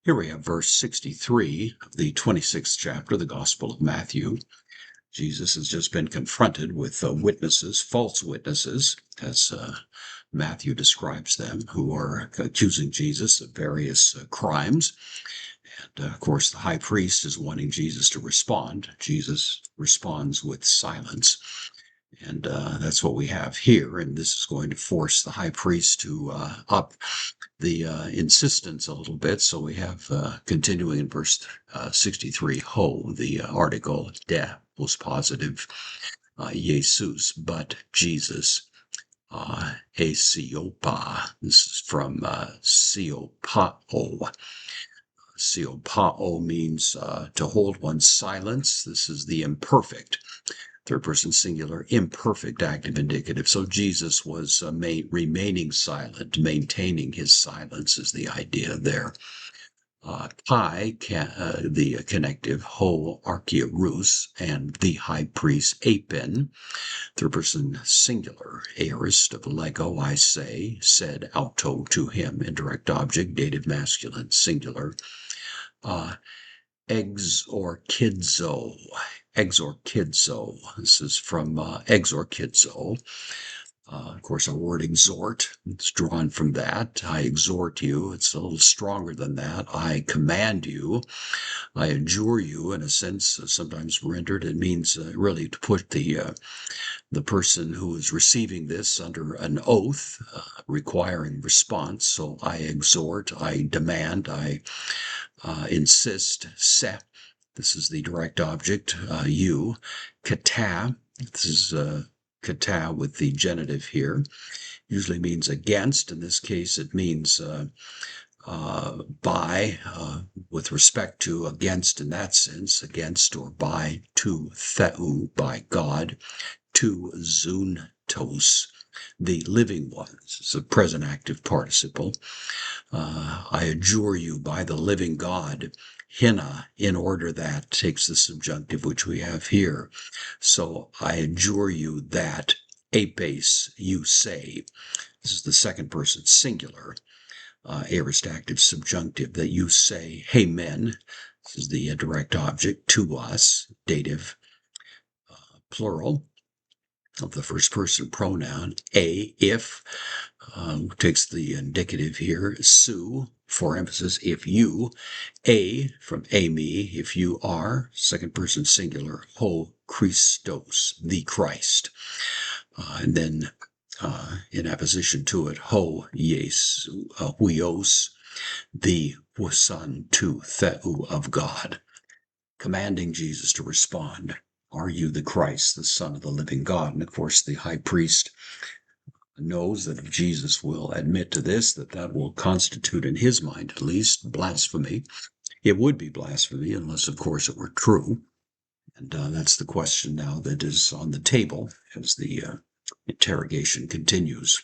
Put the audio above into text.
Here we have verse 63 of the 26th chapter of the Gospel of Matthew. Jesus has just been confronted with witnesses, false witnesses, as Matthew describes them, who are accusing Jesus of various crimes. And of course, the high priest is wanting Jesus to respond. Jesus responds with silence. And that's what we have here. And this is going to force the high priest to up the insistence a little bit. So we have continuing in verse 63, ho, the article de was positive, Jesus, but Jesus. Asiopa. This is from siopao. Siopao means to hold one's silence. This is the imperfect. Third person singular, imperfect active indicative. So Jesus was remaining silent, maintaining his silence is the idea there. Pi, the connective, ho, archeurus, and the high priest, apin. Third person singular, aorist of lego, I say, said auto to him, indirect object, dative masculine, singular. Exorkidzo. Exorkidzo. This is from exorkidzo. Of course, our word exhort, it's drawn from that. I exhort you. It's a little stronger than that. I command you. I adjure you, in a sense, sometimes rendered. It means really to put the person who is receiving this under an oath, requiring response. So I exhort, I demand, I insist, se. This is the direct object, you. Kata, this is kata with the genitive here, usually means against. In this case, it means by, with respect to, against in that sense, against or by, to, theou, by God, to zuntos, the living ones. It's a present active participle. I adjure you by the living God, hina, in order that takes the subjunctive which we have here. So I adjure you that, apes, you say. This is the second person singular, aorist active subjunctive, that you say, hey men. This is the direct object, to us, dative, plural of the first person pronoun. If takes the indicative here. Su, for emphasis, if you. From me, if you are. Second person singular. Ho Christos, the Christ. And then in apposition to it, ho Jesu, huios, the son to theou of God. Commanding Jesus to respond. Are you the Christ, the Son of the living God? And of course, the high priest knows that if Jesus will admit to this, that will constitute, in his mind at least, blasphemy. It would be blasphemy, unless, of course, it were true. And that's the question now that is on the table as the interrogation continues.